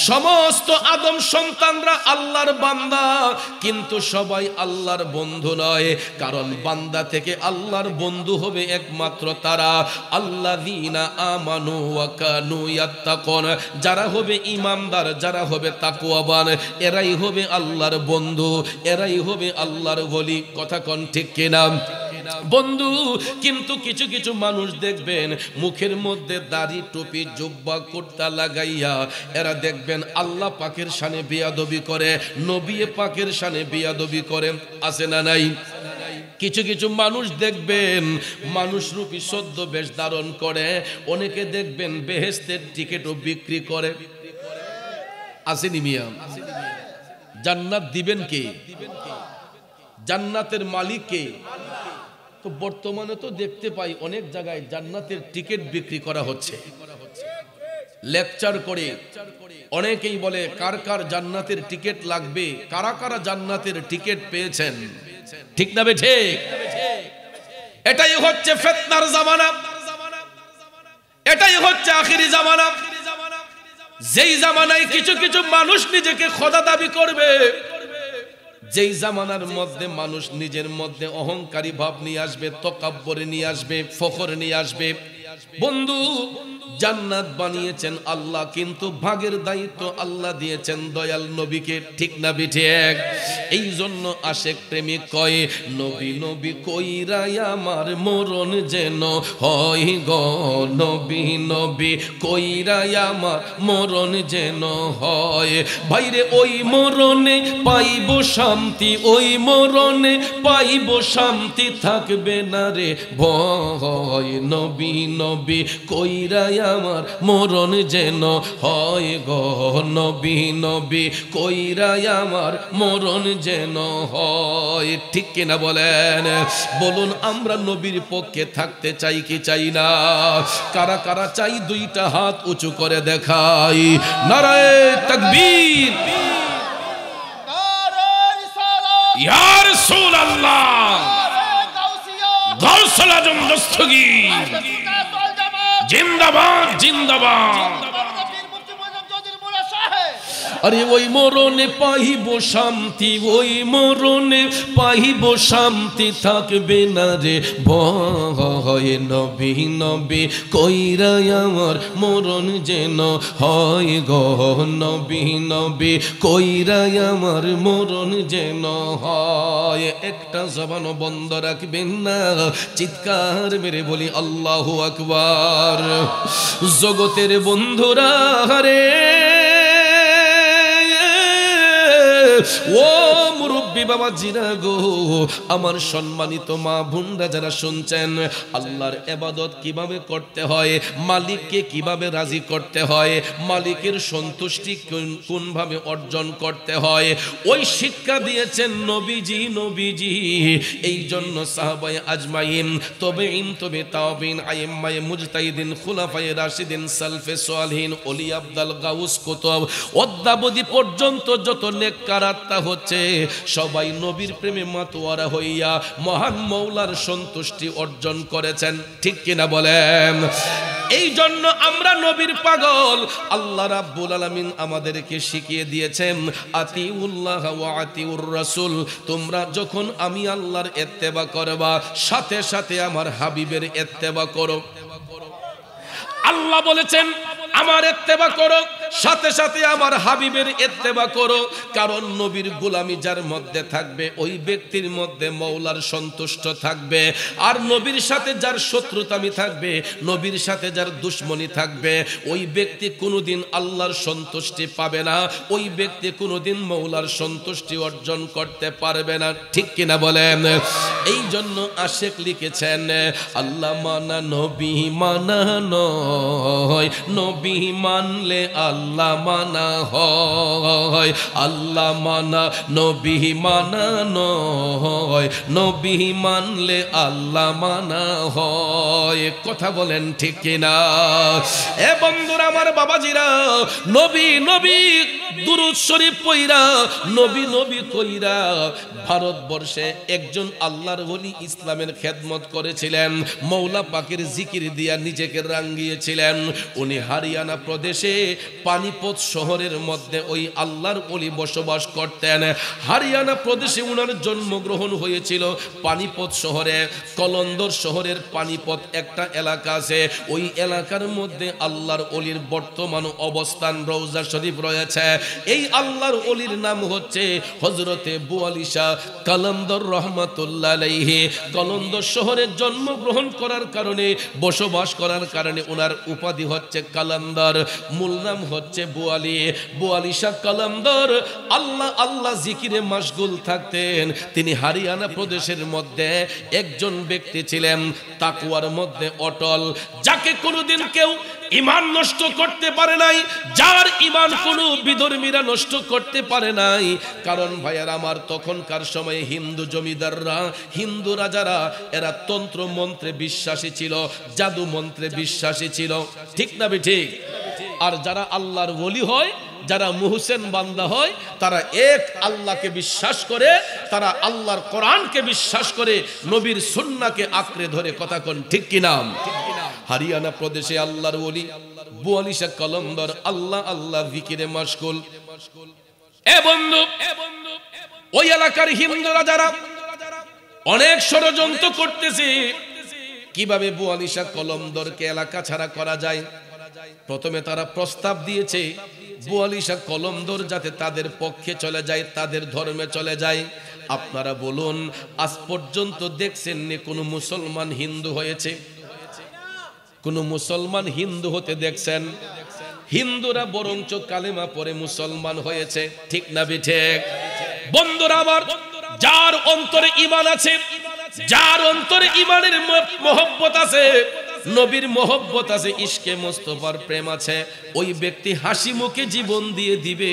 Speaker 2: সমস্ত আদম সন্তানরা আল্লাহর বান্দা, কিন্তু সবাই আল্লাহর বন্ধু নয়। কারণ বান্দা থেকে আল্লাহর বন্ধু হবে একমাত্র তারা, আল্লাযীনা আমানু ওয়া কানু ইয়াত্তাকুন, যারা হবে ঈমানদার, যারা হবে তাকওয়াবান, এরাই হবে আল্লাহর বন্ধু, এরাই হবে আল্লাহর ওলি। কথা কোন ঠিক কিনা বন্ধু? কিন্তু কিছু কিছু মানুষ দেখবেন মুখের মধ্যে দাড়ি, টুপি, জুব্বা, কুর্তা লাগাইয়া এরা দেখবেন আল্লাহ পাকের শানে বেয়াদবি করে, নবী পাকের শানে বেয়াদবি করে। আছে না নাই? কিছু কিছু মানুষ দেখবেন মানুষ রূপী সদ্য বেশ ধারণ করে, অনেকে দেখবেন বেহেশতের টিকিটও বিক্রি করে। আসেনি মিয়া? জান্নাত দিবেন কে? জান্নাতের মালিক কে? তো বর্তমানে তো দেখতে পাই অনেক জায়গায় জান্নাতের টিকিট বিক্রি করা হচ্ছে। লেকচার করে অনেকেই বলে কার কার জান্নাতের টিকিট লাগবে, কারা কারা জান্নাতের টিকিট পেয়েছেন। ঠিক না বেঠে? এটাই হচ্ছে ফিতনার জামানা।
Speaker 1: এটাই হচ্ছে আখিরি জামানা। যেই জামানায় কিছু কিছু মানুষ নিজেকে খোদা দাবি করবে, যেই জামানার মধ্যে মানুষ নিজের মধ্যে অহংকারী ভাব নিয়ে আসবে, তকাব্বর নিয়ে আসবে, ফখর নিয়ে আসবে। বন্ধু, জান্নাত বানিয়েছেন আল্লাহ, কিন্তু ভাগের দায়িত্ব আল্লাহ দিয়েছেন দয়াল নবীকে, ঠিক না বিঠিক? এই জন্য আশেক প্রেমিক কয়, নবী নবী কইরাই আমার মরণ যেন হয় গো, নবী নবী কইরাই আমার মরণ যেন হয়। ভাইরে ওই মরণে পাইব শান্তি, ওই মরণে পাইব শান্তি, থাকবে না রে ভয়। নবী নবী কইরাই আমার মরণ যেন হয় গো, নবী নবী কইরাই আমার মরণ যেন হয়। ঠিক কিনা বলেন? বলুন, আমরা নবীর পক্ষে থাকতে চাই কি চাই না? কারা কারা চাই দুইটা হাত উঁচু করে দেখাই। নারায়ে তাকবীর, ইয়া রাসূলুল্লাহ, গাউসুল আজম দস্তগীর জিন্দাবাদ জিন্দাবাদ। আরে ওই মরণে পাইব শান্তি, ওই মরণে পাইব শান্তি, থাকবে না রে ভয়। নবী নবী কইরাই আমার মরণ যেন হয় গো, নবী নবী কইরাই আমার মরণ যেন হয়। একটা জবানও বন্ধ রাখবেন না, চিৎকার মেরে বলি আল্লাহু আকবার। জগতের বন্ধুরা রে, ও মুরব্বী বাবা জিরা গো, আমার সম্মানিত মা বোনরা যারা শুনছেন, আল্লাহর ইবাদত কিভাবে করতে হয়, মালিককে কিভাবে রাজি করতে হয়, মালিকের সন্তুষ্টি কোন ভাবে অর্জন করতে হয়, ওই শিক্ষা দিয়েছেন নবীজি। নবীজি এই জন্য সাহাবায়ে আজমাইন, তবেইন, তবে তাওবিন, আইম্মায়ে মুজতাহিদিন, খুলাফায়ে রাশিদিন, সালফে সালিহিন, ওলি আব্দাল, গাউস, কুতুব, অদ্যাবধি পর্যন্ত যত নেককার আত্মা হচ্ছে, সবাই নবীর প্রেমে মাতোয়ারা হইয়া মহান মওলার সন্তুষ্টি অর্জন করেছেন। ঠিক কিনা বলেন? এই জন্য আমরা নবীর পাগল। আল্লাহ রাব্বুল আলামিন আমাদেরকে শিখিয়ে দিয়েছেন, আতিউল্লাহ ওয়া আতিউর রাসূল, তোমরা যখন আমি আল্লাহর ইত্তেবা করবা, সাথে সাথে আমার হাবিবের ইত্তেবা করো। আল্লাহ বলেছেন আমার ইত্তেবা করো, সাথে সাথে আমার হাবিবের ইত্তেবা করো। কারণ নবীর গোলামি যার মধ্যে থাকবে, ওই ব্যক্তির মধ্যে মওলার সন্তুষ্ট থাকবে। আর নবীর সাথে যার শত্রুতামি থাকবে, নবীর সাথে যার দুশ্মনী থাকবে, ওই ব্যক্তি কোনোদিন আল্লাহর সন্তুষ্টি পাবে না, ওই ব্যক্তি কোনোদিন মওলার সন্তুষ্টি অর্জন করতে পারবে না। ঠিক কিনা বলেন? এই জন্য আশেক লিখেছেন, আল্লাহ মানা নবী মানা নয়, নবী মানলে আল্লাহ মানা হয়, আল্লাহ মানা নবী মানা নয়, নবী মানলে আল্লাহ মানা হয়। কথা বলেন ঠিক কিনা? এ বন্ধুরা আমার, বাবাজিরা, নবী নবী দুরূদ শরীফ পইরা, নবী নবী কইরা ভারতবর্ষে একজন আল্লাহর ওলি ইসলামের খেদমত করেছিলেন, মওলা পাকের জিকির দিয়া নিজেকে রাঙ্গিয়েছিলেন। উনি হরিয়ানা প্রদেশে পানিপত শহরের মধ্যে ওই আল্লাহর ওলি বসবাস করতেন। হরিয়ানা প্রদেশে উনার জন্মগ্রহণ হয়েছিল, পানিপত শহরে, কলন্দর শহরের পানিপত একটা এলাকা আছে, ওই এলাকার মধ্যে আল্লাহর ওলির বর্তমান অবস্থান, রওজা শরীফ রয়েছে। এই আল্লাহর ওলির নাম হচ্ছে হযরতে বুআলী শাহ কালান্দর রহমাতুল্লাহ আলাইহি। কলন্দর শহরে জন্মগ্রহণ করার কারণে, বসবাস করার কারণে ওনার উপাধি হচ্ছে কালান্দর, মূল নাম হচ্ছে বুআলী। বুআলী শাহ কালান্দর আল্লাহ আল্লাহ জিকিরে মাশগুল থাকতেন। তিনি হরিয়ানা প্রদেশের মধ্যে একজন ব্যক্তি ছিলেন, তাকওয়ার মধ্যে অটল, যাকে কোনোদিন কেউ ঈমান নষ্ট করতে পারে নাই, যার ঈমান কোনো বিধর্মীরা নষ্ট করতে পারে নাই। কারণ ভাইয়ার আমার, তখনকার সময়ে হিন্দু জমিদাররা, হিন্দু রাজারা, এরা তন্ত্র মন্ত্রে বিশ্বাসী ছিল, জাদু মন্ত্রে বিশ্বাসী ছিল। ঠিক না ঠিক? আর যারা আল্লাহর ওলি হয়, যারা মুহসিন বান্দা হয়, তারা এক আল্লাহকে বিশ্বাস করে, তারা আল্লাহর কোরআনকে বিশ্বাস করে, নবীর সুন্নাহকে আঁকড়ে ধরে। কথা কোন ঠিক কিনা? হরিয়ানা প্রদেশে আল্লাহর ওলি বুয়ালি শাহ কলমদর আল্লাহ আল্লাহ জিকিরে মশগুল। এ বন্ধু, ওই এলাকার হিন্দুরা যারা অনেক ষড়যন্ত্র করতেছে কিভাবে বুয়ালি শাহ কলমদরকে এলাকা ছাড়া করা যায়। প্রথমে তারা প্রস্তাব দিয়েছে বুয়ালি শাহ কলমদর যাতে তাদের পক্ষে চলে যায়, তাদের ধর্মে চলে যায়। আপনারা বলুন, আজ পর্যন্ত দেখছেন নি কোন মুসলমান হিন্দু হয়েছে? কোন মুসলমান হিন্দু হতে দেখছেন? হিন্দুরা বরঞ্চ কালেমা পড়ে মুসলমান হয়েছে, ঠিক না বিঠিক? বন্ধুরা আমার, যার অন্তরে ঈমান আছে, যার অন্তরে ঈমানের মহব্বত আছে, নবীর মহব্বত আছে, ইশকে মুস্তাফার প্রেম আছে, ওই ব্যক্তি হাসি মুখে জীবন দিয়ে দিবে,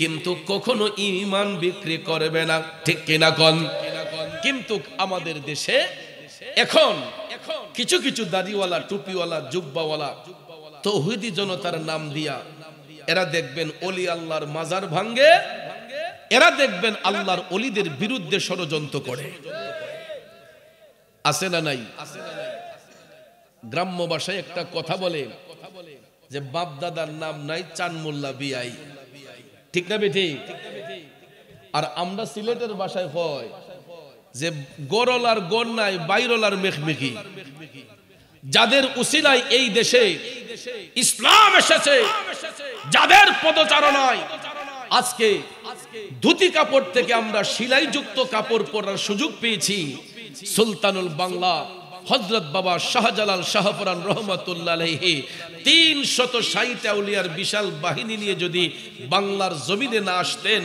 Speaker 1: কিন্তু কখনো ঈমান বিক্রি করবে না, ঠিক কিনা কোন? কিন্তু আমাদের দেশে এখন কিছু কিছু দাড়িওয়ালা, টুপিওয়ালা, জুব্বাওয়ালা তৌহিদি জনতার নাম দিয়া এরা দেখবেন ওলি আল্লাহর মাজার ভাঙ্গে, এরা দেখবেন আল্লাহর ওলিদের বিরুদ্ধে ষড়যন্ত্র করে। আছে না নাই? গ্রাম্য ভাষায় একটা কথা বলে যে বাপ দাদার নাম নাই, চান মোল্লা বিআই, ঠিক না বেঠি? আর আমরা সিলেটের ভাষায় হয় যে গরলার গর নাই, বাইরলার মেখমেখি। যাদের উসিলায় এই দেশে ইসলাম এসেছে, যাদের পদচারণায় আজকে ধুতি কাপড় থেকে আমরা সেলাই যুক্ত কাপড় পরার সুযোগ পেয়েছি, সুলতানুল বাংলা হযরত বাবা শাহজালাল শাহপুরান রহমাতুল্লাহ আলাইহি 360 আউলিয়ার বিশাল বাহিনী নিয়ে যদি বাংলার জমিনে না আসতেন,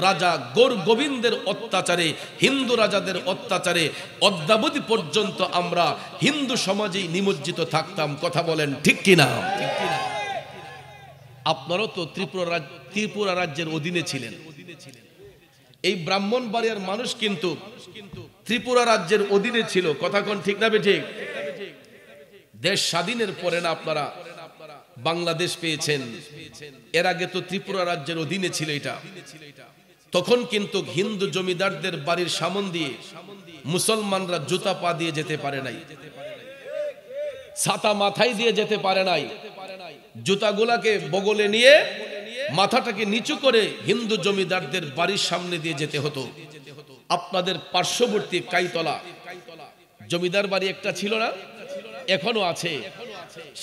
Speaker 1: রাজা গোর গোবিন্দের অত্যাচারে, হিন্দু রাজাদের অত্যাচারে অদ্যাবধি পর্যন্ত আমরা হিন্দু সমাজেই নিমজ্জিত থাকতাম। কথা বলেন ঠিক কিনা? আপনারাও তো ত্রিপুরা রাজ্যের অধীনে ছিলেন। এই ব্রাহ্মণবাড়িয়ার মানুষ কিন্তু ত্রিপুরা রাজ্যের অধীনে ছিল। কথা কোন ঠিক না বেঠিক? দেশ স্বাধীনের পরে না আপনারা বাংলাদেশ পেয়েছেন, এর আগে তো ত্রিপুরা রাজ্যের অধীনে ছিল এটা। তখন কিন্তু হিন্দু জমিদারদের বাড়ির সামন দিয়ে মুসলমানরা জুতা পা দিয়ে যেতে পারে নাই, ছাতা মাথায় দিয়ে যেতে পারে নাই। জুতাগুলাকে বগলে নিয়ে মাথাটাকে নিচু করে হিন্দু জমিদারদের বাড়ির সামনে দিয়ে যেতে হতো। আপনাদের পার্শ্ববর্তী কাইতলা জমিদার বাড়ি একটা ছিল না, এখনো আছে।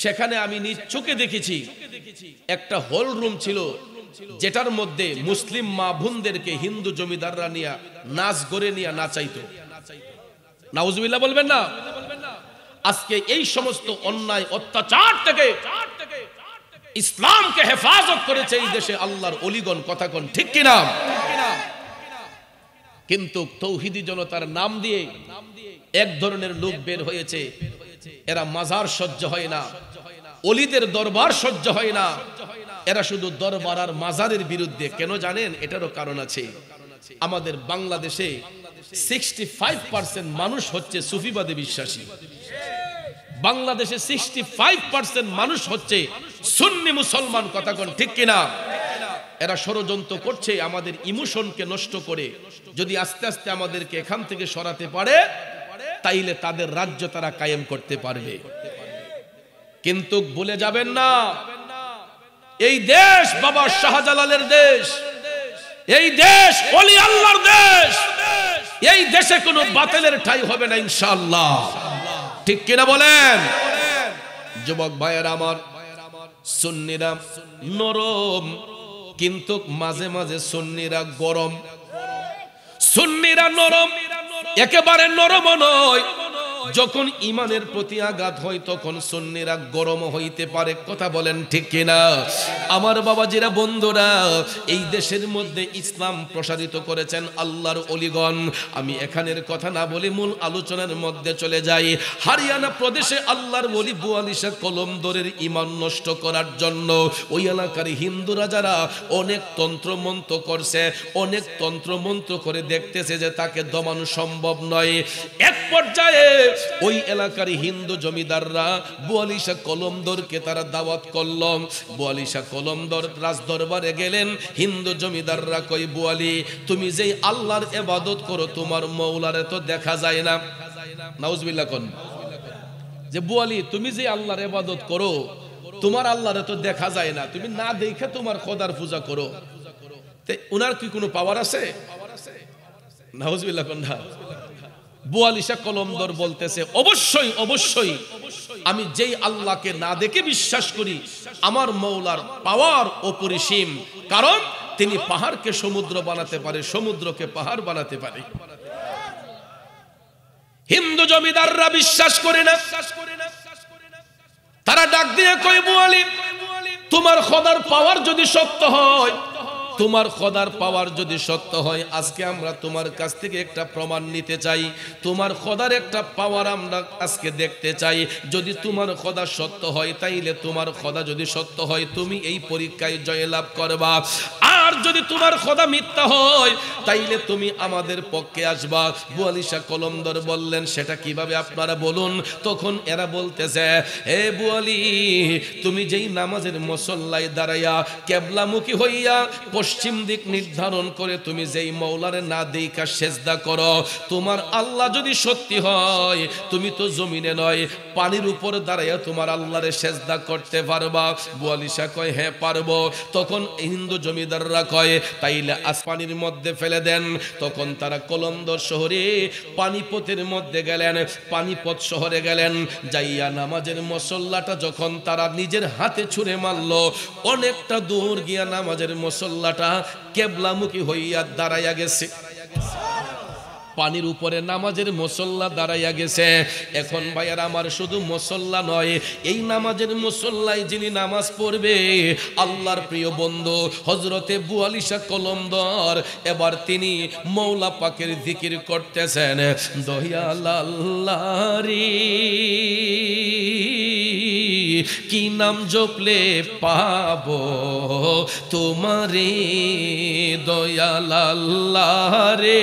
Speaker 1: সেখানে আমি নিজ চোখে দেখেছি একটা হল রুম ছিল, যেটার মধ্যে মুসলিম মা বোনদেরকে হিন্দু জমিদাররা নিয়ে নাচ গড়ে নিয়ে নাচাইতো। নাউজুবিল্লাহ বলবেন না? আজকে এই সমস্ত অন্যায় অত্যাচার থেকে ইসলামকে হেফাজত করেছে এই দেশে আল্লাহর ওলিগণ। কথা কোন ঠিক কিনা? কিন্তু তৌহিদি জনতার নাম দিয়ে এক ধরনের লোক বের হয়েছে, এরা মাজার সহ্য হয় না, ওলিদের দরবার সহ্য হয় না, এরা শুধু দরবার আর মাজারের বিরুদ্ধে। কেন জানেন? এটারও কারণ আছে। আমাদের বাংলাদেশে 65% মানুষ হচ্ছে সুফিবাদে বিশ্বাসী। বাংলাদেশে 65% মানুষ হচ্ছে সুন্নি মুসলমান। কথা কোন ঠিক কিনা? এরা ষড়যন্ত্র করছে আমাদের ইমোশনকে নষ্ট করে। যদি আস্তে আস্তে আমাদেরকে এখান থেকে সরাতে পারে, তাইলে তাদের রাজ্য তারা কায়েম করতে পারবে। কিন্তু ভুলে যাবেন না, এই দেশ বাবা শাহজালালের দেশ, এই দেশ ওলি আল্লাহর দেশ। এই দেশে কোনো বাতিলের ঠাঁই হবে না ইনশাআল্লাহ, ঠিক কিনা বলেন? যুবক ভাইয়েরা আমার, সুন্নিরা নরম, কিন্তু মাঝে মাঝে সুন্নিরা গরম। সুন্নিরা নরম, একেবারে নরম নয়। যখন ইমানের প্রতি আঘাত হয় তখন সুন্নিরা গরম হইতে পারে। কথা বলেন ঠিক কিনা? আমার বাবাজিরা, বন্ধুরা, এই দেশের মধ্যে ইসলাম প্রসারিত করেছেন আল্লাহর ওলিগণ। আমি এখানের কথা না বলে মূল আলোচনার মধ্যে চলে যাই। হরিয়ানা প্রদেশে আল্লাহর ওলি বুয়ালি শাহ কলমদরের ইমান নষ্ট করার জন্য ওই এলাকার হিন্দুরা যারা অনেক তন্ত্রমন্ত্র করছে, অনেক তন্ত্রমন্ত্র করে দেখতেছে যে তাকে দমানো সম্ভব নয়। এক পর্যায়ে ওই এলাকার হিন্দু জমিদাররা বুয়ালি শাহ কলমদরকে তারা দাওয়াত করল। বুয়ালি শাহ কলমদর রাজ দরবারে গেলেন। হিন্দু জমিদাররা কই, বুয়ালি, তুমি যেই আল্লাহর ইবাদত করো তোমার মওলারে তো দেখা যায় না। নাউজুবিল্লাহ কোন? যে বুয়ালি তুমি যে আল্লাহর ইবাদত করো, তোমার আল্লাহরে তো দেখা যায় না, তুমি না দেখে তোমার খোদার পূজা করো, তে উনার কি কোনো পাওয়ার আছে? নাউজুবিল্লাহ কন্যা। বুয়ালি শাহ কলমদর বলতেছে অবশ্যই অবশ্যই আমি যেই আল্লাহকে না দেখে বিশ্বাস করি, আমার মৌলার পাওয়ার অপরিসীম, কারণ তিনি পাহাড়কে সমুদ্র বানাতে পারে, সমুদ্রকে পাহাড় বানাতে পারে। হিন্দু জমিদাররা বিশ্বাস করে না, তারা ডাক দিয়ে কয় বুয়ালি তোমার খোদার পাওয়ার যদি সত্য হয়, তোমার খোদার পাওয়ার যদি সত্য হয়, আজকে আমরা তোমার কাছ থেকে একটা প্রমাণ নিতে চাই, তোমার খোদার একটা পাওয়ার আমরা আজকে দেখতে চাই। যদি তোমার খোদা সত্য হয়, তাইলে তোমার খোদা যদি সত্য হয় তুমি এই পরীক্ষায় জয়লাভ করবা, আর যদি তোমার খোদা মিথ্যা হয় তাইলে তুমি আমাদের পক্ষে আসবা। বুয়ালি শাহ কলমদর বললেন সেটা কিভাবে আপনারা বলুন। তখন এরা বলতেছে হে বুয়ালি, তুমি যেই নামাজের মুসল্লায় দাঁড়াইয়া কেবলামুখী হইয়া পশ্চিম দিক নির্ধারণ করে তুমি যেই মৌলারে না দেইকা সেজদা করো, তোমার আল্লাহ যদি সত্যি হয় তুমি তো জমিনে নয় পানির উপর দাঁড়াইয়া তোমার আল্লাহরে সেজদা করতে পারবা। বুয়ালি শাহ কয় হ্যাঁ পারবো। তখন হিন্দু জমিদাররা কয় তাইলে আজ পানির মধ্যে ফেলে দেন। তখন তারা কলমদর শহরে পানিপথের মধ্যে গেলেন, পানিপথ শহরে গেলেন, যাইয়া নামাজের মুসল্লাটা যখন তারা নিজের হাতে ছুঁড়ে মারলো, অনেকটা দূর গিয়া নামাজের মুসল্লাটা কেবলামুখী হইয়া দাঁড়াইয়া গেছে। পানির উপরে নামাজের মুসল্লা দাঁড়াইয়া গেছে। এখন ভাইয়ার আমার শুধু মুসল্লা নয়, এই নামাজের মুসল্লায় যিনি নামাজ পড়বে আল্লাহর প্রিয় বন্ধু হযরতে বুয়ালি শাহ কলমদর, এবার তিনি মৌলা পাকের জিকির করতেছেন, দয়াল আল্লাহ রে কি নাম জপলে পাবো তোমারে, দয়াল আল্লাহ রে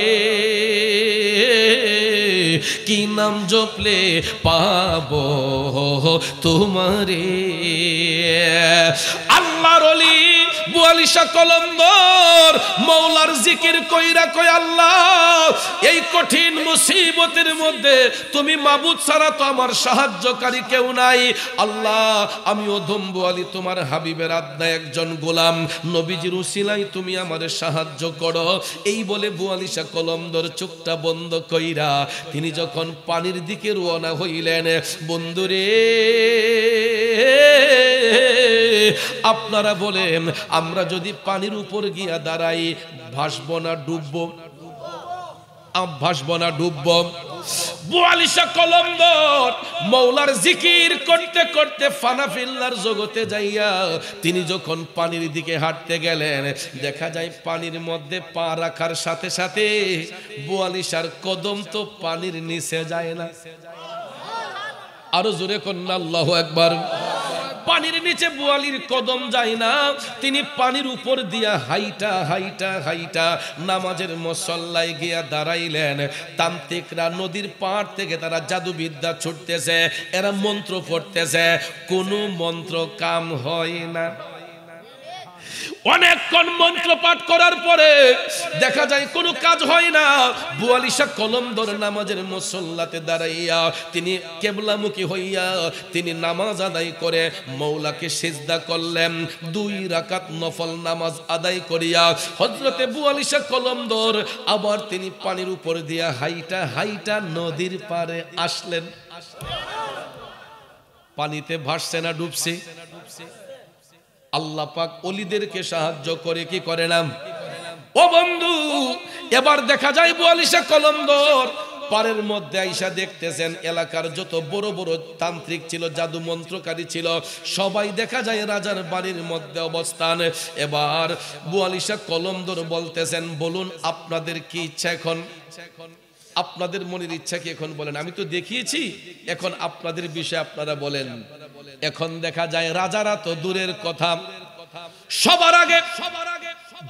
Speaker 1: কি নাম জপলে পাবো তোমারে। আল্লাহর ওলি বুয়ালি শাহ কলমদর মৌলার জিকির কইরা কয় আল্লাহ এই কঠিন মুসিবতের মধ্যে তুমি মাবুদ ছাড়া তো আমার সাহায্যকারী কেউ নাই। আল্লাহ আমি অধম বুয়ালি তোমার হাবিবের আদনা একজন গোলাম, নবীজির উসিলায় তুমি আমারে সাহায্য করো। এই বলে বুয়ালি শাহ কলমদর চোখটা বন্ধ কইরা তিনি যখন পানির দিকে রওনা হইলেন, বন্ধুরে আপনারা বলেন আমরা যদি পানির উপর গিয়া দাঁড়াই ভাসবো না ডুববো? ভাসবো না ডুববো? বুয়ালি শাহ কলমদর মৌলার জিকির করতে করতে ফানাফিল্লার জগতে যাইয়া তিনি যখন পানির দিকে হাঁটতে গেলেন, দেখা যায় পানির মধ্যে পা রাখার সাথে সাথে বুয়ালি শাহর কদম তো পানির নিচে যায় না। আরো জোরে কন্যা আল্লাহু আকবার। পানির নিচে বুয়ালির কদম যায় না, তিনি পানির উপর দিয়া হাইটা হাইটা হাইটা নামাজের মুসল্লায় গিয়া দাঁড়াইলেন। তান্ত্রিকরা নদীর পাড় থেকে তারা জাদুবিদ্যা ছুটতেছে, এরা মন্ত্র পড়তেছে, কোনো মন্ত্র কাম হয় না। অনেকক্ষণ মন্ত্র পাঠ করার পরে দেখা যায় কোনো কাজ হয় না। বুয়ালি শাহ কলমদর নামাজের মুসল্লাতে দাঁড়াইয়া তিনি কেবলামুখী হইয়া তিনি নামাজ আদায় করে মৌলাকে সিজদা করলেন। 2 রাকাত নফল নামাজ আদায় করিয়া হযরতে বুয়ালি শাহ কলমদর আবার তিনি পানির উপর দিয়া হাইটা হাইটা নদীর পারে আসলেন। পানিতে ভাসছে না ডুবছে? আল্লাহ পাক ওলিদেরকে সাহায্য করে কি করে না? ও বন্ধু, এবার দেখা যায় বুয়ালি শাহ কলমদর পারের মধ্যে আইসা দেখতেছেন এলাকার যত বড় বড় তান্ত্রিক ছিল, জাদু মন্ত্রকারী ছিল, সবাই দেখা যায় রাজার বাড়ির মধ্যে অবস্থান। এবার বুয়ালি শাহ কলমদর বলতেছেন, বলুন আপনাদের কি ইচ্ছা এখন? আপনাদের মনের ইচ্ছা কি এখন বলেন? আমি তো দেখিয়েছি, এখন আপনাদের বিষয় আপনারা বলেন। এখন দেখা যায় রাজারা তো দূরের কথা, সবার আগে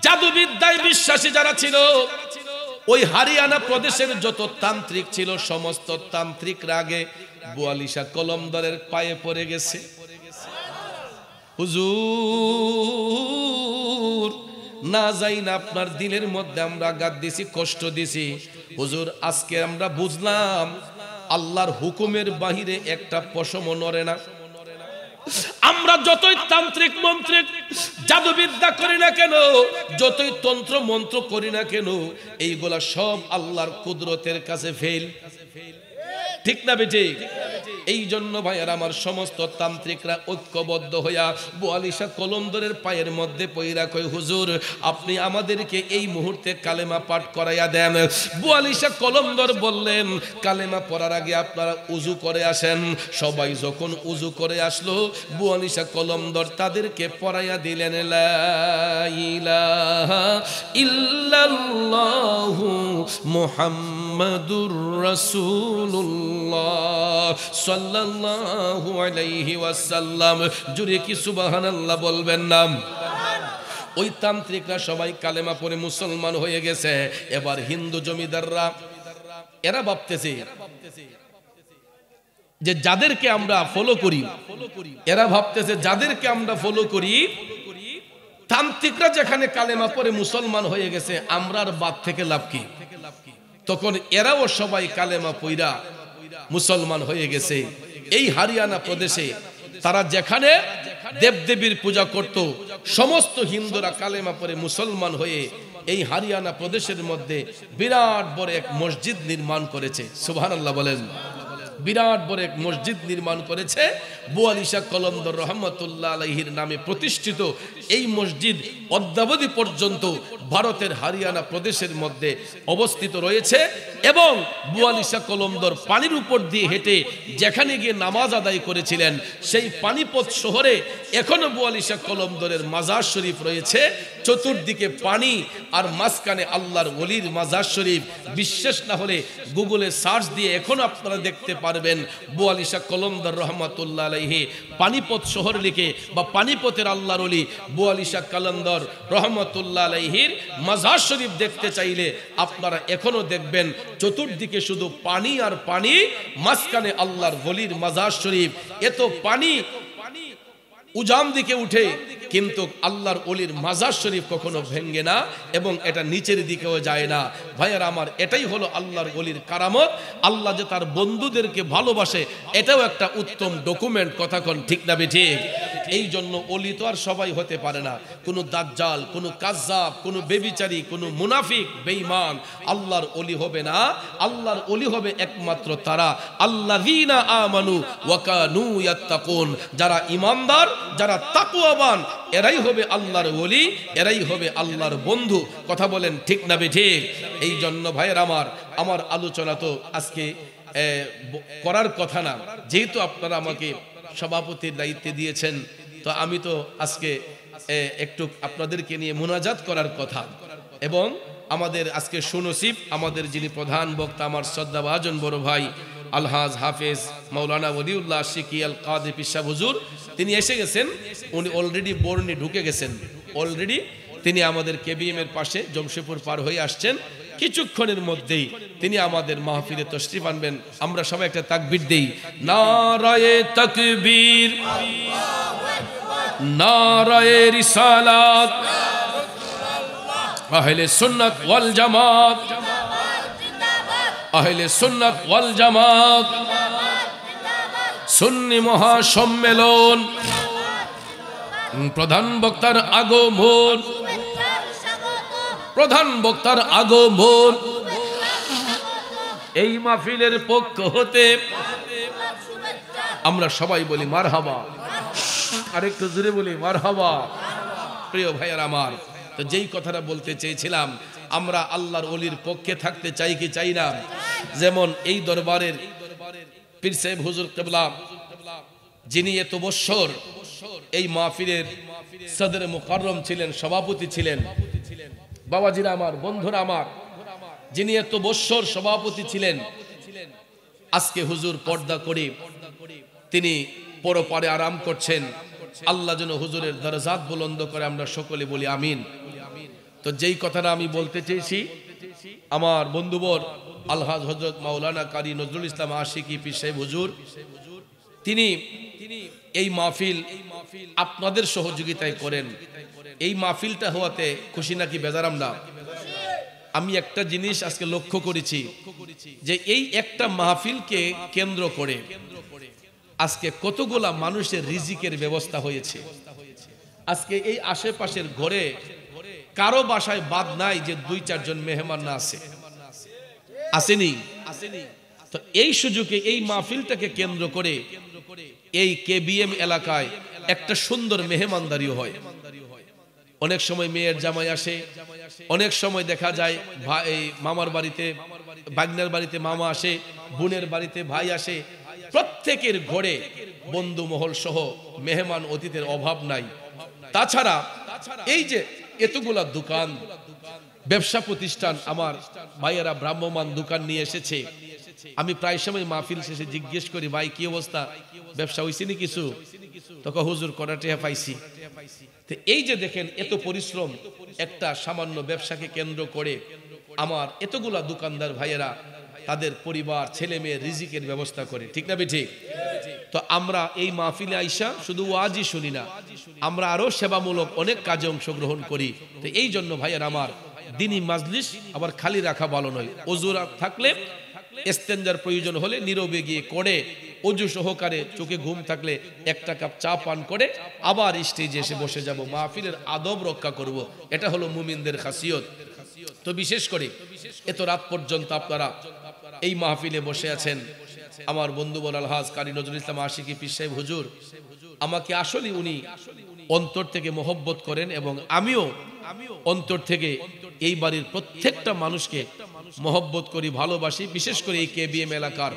Speaker 1: জাদুবিদ্যায় বিশ্বাসী যারা ছিল ওই হরিয়ানা প্রদেশের যত তান্ত্রিক ছিল সমস্ত তান্ত্রিকরা আগে বুয়ালি শাহ কলমদরের পায়ে পড়ে গেছে। হুজুর না যাই না আপনার দিলের মধ্যে আমরা আঘাত দিছি, কষ্ট দিছি, হুজুর আজকে আমরা বুঝলাম আল্লাহর হুকুমের বাহিরে একটা পশমও নড়ে না। আমরা যতই তান্ত্রিক মন্ত্রিক জাদুবিদ্যা করি না কেন, যতই তন্ত্র মন্ত্র করি না কেন, এইগুলা সব আল্লাহর কুদরতের কাছে ফেল। ঠিক না বেঠি? এই জন্য ভাইয়ার আমার সমস্ত তান্ত্রিকরা ঐক্যবদ্ধ হইয়া বোয়ালিশা কলমদরের পায়ের মধ্যে পইরা কই, হুজুর আপনি আমাদেরকে এই মুহূর্তে কালেমা পাঠ করাইয়া দেন। বোয়ালিশা কলমদর বললেন, কালেমা পড়ার আগে আপনারা উজু করে আসেন। সবাই যখন উজু করে আসলো, বোয়ালিশা কলমদর তাদেরকে পড়াইয়া দিলেন, লা ইলাহা ইল্লাল্লাহু মুহাম্মাদুর রাসূলুল্লাহ সাল্লাল্লাহু আলাইহি ওয়াসাল্লাম। জুরে কি সুবহানাল্লাহ বলবেন না? ওই তান্ত্রিকরা সবাই কালেমা পড়ে মুসলমান হয়ে গেছে। এবার হিন্দু জমিদাররা এরা ভাবতেছে যে যাদেরকে আমরা ফলো করি, এরা ভাবতেছে যাদেরকে আমরা ফলো করি, তান্ত্রিকরা যেখানে কালেমা পড়ে মুসলমান হয়ে গেছে, আমরা আর বাদ থেকে লাভ কি? তখন এরাও সবাই কালেমা পইরা মুসলমান হয়ে গেছে। এই হরিয়ানা প্রদেশে তারা যেখানে দেবদেবীর পূজা করত, সমস্ত হিন্দুরা কালেমা পড়ে মুসলমান হয়ে এই হরিয়ানা প্রদেশের মধ্যে বিরাট বড় এক মসজিদ নির্মাণ করেছে। সুবহানাল্লাহ বলেন। বিরাট বড় এক মসজিদ নির্মাণ করেছে। বোয়ালিশা কলমদর রহমতুল্লাহ আলাইহির নামে প্রতিষ্ঠিত এই মসজিদ অদ্যাবধি পর্যন্ত ভারতের হরিয়ানা প্রদেশের মধ্যে অবস্থিত রয়েছে। এবং বোয়ালিশা কলমদর পানির উপর দিয়ে হেঁটে যেখানে গিয়ে নামাজ আদায় করেছিলেন, সেই পানিপথ শহরে এখনো বোয়ালিশা কলমদরের মাজার শরীফ রয়েছে। চতুর্দিকে পানি আর মাঝখানে আল্লাহর ওলির মাজার শরীফ। বিশ্বাস না হলে গুগলে সার্চ দিয়ে এখনো আপনারা দেখতে পারবেন বোয়ালিশা কলমদর রহমতুল্লাহ আলাইহি পানিপথ শহর লিখে, বা পানিপথের আল্লাহর ওলি বোয়ালিশা কলমদর রহমতুল্লাহ আলাইহির মাজার শরীফ দেখতে চাইলে আপনারা এখনো দেখবেন চতুর্দিকে শুধু পানি আর পানি, মাঝখানে আল্লাহর ওলির মাজার শরীফ। এত পানি উজাম দিকে উঠে, কিন্তু আল্লাহর ওলির মাজার শরীফ কখনো ভেঙ্গে না এবং এটা নিচের দিকেও যায় না। ভাইয়ারা আমার, এটাই হলো আল্লাহর ওলির কারামত। আল্লাহ যে তার বন্ধুদেরকে ভালোবাসে, এটাও একটা উত্তম ডকুমেন্ট। কথা কোন ঠিক না ঠিক? এই জন্য ওলি তো আর সবাই হতে পারে না। কোনো দাজ্জাল, কোনো কাজ্জাব, কোনো বেবিচারী, কোনো মুনাফিক, বেঈমান আল্লাহর ওলি হবে না। আল্লাহর ওলি হবে একমাত্র তারা, আল্লাযীনা আমানু ওয়া কানু ইয়াত্তাকুন, যারা ঈমানদার, যারা তাকওয়াবান, এরাই হবে আল্লাহর ওলি, এরাই হবে আল্লাহর বন্ধু। কথা বলেন ঠিক না ঠিক? এই জন্য ভাইয়ের আমার আলোচনা তো আজকে করার কথা না, যেহেতু আপনারা আমাকে সভাপতির দায়িত্বে দিয়েছেন, তো আমি তো আজকে একটু আপনাদেরকে নিয়ে মুনাজাত করার কথা। এবং আমাদের আজকে সুনসিব, আমাদের যিনি প্রধান বক্তা, আমার শ্রদ্ধাভাজন বড় ভাই আলহাজ হাফেজ মাওলানা ওলিউল্লাহ আশিকি আল কাদি পিসা হুজুর, তিনি এসে গেছেন। উনি অলরেডি বর্ণি ঢুকে গেছেন। অলরেডি তিনি আমাদের কেবিএম এর পাশে জমশেদপুর পার হয়ে আসছেন। কিছুক্ষণের মধ্যেই তিনি আমাদের মাহফিলে তশরিফ আনবেন। আমরা সবাই একটা তাকবীর দেই, নারায়ে তাকবীর, নারায়ে রিসালাত, আহলে সুন্নাত ওয়াল জামাত, আহলে সুন্নাত ওয়াল জামাত, সুন্নি মহাসম্মেলন, প্রধান বক্তার আগমন, প্রধান বক্তার আগমন। এই মাহফিলের পক্ষ হতে আমরা সবাই বলি মারহাবা। আরেকটু জোরে বলি মারহাবা। প্রিয় ভাইয়ার আমার, তো যেই কথাটা বলতে চেয়েছিলাম, আমরা আল্লাহর ওলির পক্ষে থাকতে চাই কি চাই না? যেমন এই দরবারের পীর সাহেব হুজুর কিবলা, যিনি এত বছর এই মাহফিলের সদরে মুকাররম ছিলেন, সভাপতি ছিলেন, বাবাজিরা আমার, বন্ধুরা আমার, যিনি এত বছর সভাপতি ছিলেন, আজকে হুজুর পর্দা করে তিনি পরপারে আরাম করছেন। আল্লাহ যেন হুজুরের দরজাত বুলন্দ করে, আমরা সকলে বলি আমিন। তো যেই কথাটা আমি বলতে চেয়েছি, আমার বন্ধুবর আলহাজ হযরত মাওলানা কারি নজরুল ইসলাম আশিকি পীর সাহেব হুজুর, তিনি এই মাহফিল আপনাদের সহযোগিতায় করেন। এই মাহফিলটা হওয়াতে খুশি নাকি বেজার? আমরা আমি একটা জিনিস আজকে লক্ষ্য করেছি যে এই একটা মাহফিলকে কেন্দ্র করে আজকে কতগুলা মানুষের রিজিকের ব্যবস্থা হয়েছে। আজকে এই আশেপাশের ঘরে কারো বাসায় বাদ নাই যে 2-4 জন মেহমান না আছে, আসেনি? তো এই সুযোগে এই মাহফিলটাকে কেন্দ্র করে এই কেবিএম এলাকায় একটা সুন্দর মেহমানদারিও হয়। অনেক সময় মেয়ের জামাই আসে, অনেক সময় দেখা যায় এই মামার বাড়িতে ভাগ্নের বাড়িতে মামা আসে, বোনের বাড়িতে ভাই আসে। প্রত্যেকের ঘরে বন্ধু মহল সহ মেহমান অতিথির অভাব নাই। তাছাড়া এই যে এতগুলা দোকান, ব্যবসা প্রতিষ্ঠান, আমার ভাইয়েরা ভ্রাম্যমান দোকান নিয়ে এসেছে। আমি প্রায় সময় মাহফিল শেষে জিজ্ঞেস করি, ভাই কি অবস্থা, ব্যবসা হয়েছে নি কিছু? তখন হুজুর কটা টেহা পাইছি। তো এই যে দেখেন এত পরিশ্রম একটা সামান্য ব্যবসাকে কেন্দ্র করে আমার এতগুলা দোকানদার ভাইয়েরা তাদের পরিবার ছেলে মেয়ে রিজিকের ব্যবস্থা করে, ঠিক না ঠিক? তো আমরা এই মাহফিলে আইসা শুধু ওয়াজই শুনি না, আমরা আরো সেবামূলক অনেক কাজে অংশগ্রহণ করি। তো এই জন্য ভাইয়ের আমার দিনই মাজলিস আবার খালি রাখা ভালো নয়। ওজুরা থাকলে ইস্তেঞ্জার প্রয়োজন হলে নীরবে গিয়ে করে অজু সহকারে চোখে ঘুম থাকলে একটা কাপ চা পান করে আবার স্টেজে এসে বসে যাব, মাহফিলের আদব রক্ষা করব। এটা হলো মুমিনদের খাসিয়ত। তো বিশেষ করে এত রাত পর্যন্ত আপনারা এই মাহফিলে বসে আছেন। আমার বন্ধু বল আলহাজ কারি নজরুল ইসলাম আশিকি পীর সাহেব হুজুর, আমাকে আসলে উনি অন্তর থেকে মহব্বত করেন এবং আমিও অন্তর থেকে এই বাড়ির প্রত্যেকটা মানুষকে মহব্বত করি, ভালোবাসি। বিশেষ করে এই কেবিএম এলাকার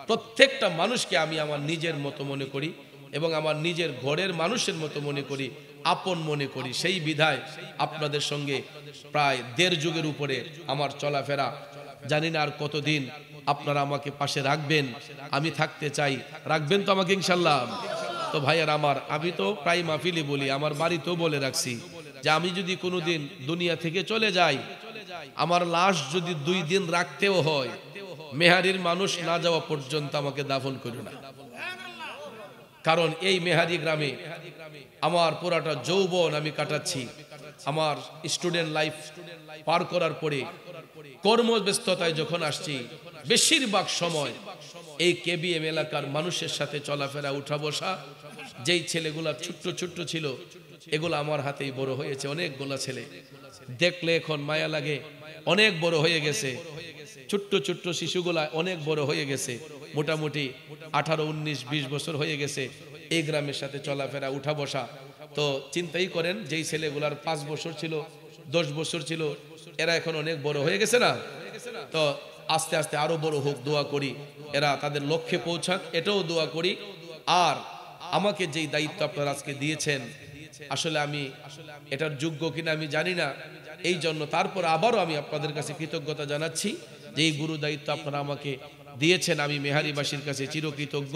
Speaker 1: প্রত্যেকটা মানুষকে আমি আমার নিজের মতো মনে করি এবং আমার নিজের ঘরের মানুষের মতো মনে করি, আপন মনে করি। সেই বিধায় আপনাদের সঙ্গে প্রায় 1.5 যুগের উপরে আমার চলাফেরা। জানি না আর কতদিন আপনারা আমাকে পাশে রাখবেন, আমি থাকতে চাই। রাখবেন তো আমাকে ইনশাল্লাহ? তো ভাইয়ার আমার, আমি তো প্রায় মাহফিলে বলি, আমার বাড়িতেও বলে রাখছি যে আমি যদি কোনোদিন দুনিয়া থেকে চলে যাই, আমার লাশ যদি 2 দিন রাখতেও হয়, মেহারির মানুষ না যাওয়া পর্যন্ত আমাকে দাফন করো না। কারণ এই মেহারি গ্রামে আমার পুরাটা যৌবন আমি কাটাচ্ছি। আমার স্টুডেন্ট লাইফ পার করার পরে কর্মব্যস্ততায় যখন আসছি, বেশিরভাগ সময় এই কেবিএম এলাকার মানুষের সাথে চলাফেরা, উঠা বসা। যেই ছেলেগুলা ছোট্ট ছোট্ট ছিল, এগুলো আমার হাতেই বড় হয়েছে। অনেকগুলা ছেলে দেখলে এখন মায়া লাগে, অনেক বড় হয়ে গেছে। ছোট্ট ছোট্ট শিশুগুলা অনেক বড় হয়ে গেছে, মোটামুটি 18, 19, 20 বছর হয়ে গেছে এই গ্রামের সাথে চলাফেরা, উঠা বসা। তো চিন্তাই করেন, যেই ছেলেগুলার 5 বছর ছিল, 10 বছর ছিল, এরা এখন অনেক বড় হয়ে গেছে না? তো আস্তে আস্তে আরো বড় হোক, দোয়া করি, এরা তাদের লক্ষ্যে পৌঁছাক, এটাও দোয়া করি। আর আমাকে যেই দায়িত্ব আপনারা আজকে দিয়েছেন, আসলে আমি এটার যোগ্য কিনা আমি জানি না। এই জন্য তারপর আবারও আমি আপনাদের কাছে কৃতজ্ঞতা জানাচ্ছি যে এই গুরু দায়িত্ব আপনারা আমাকে দিয়েছেন। আমি মেহারিবাসীর কাছে চিরকৃতজ্ঞ।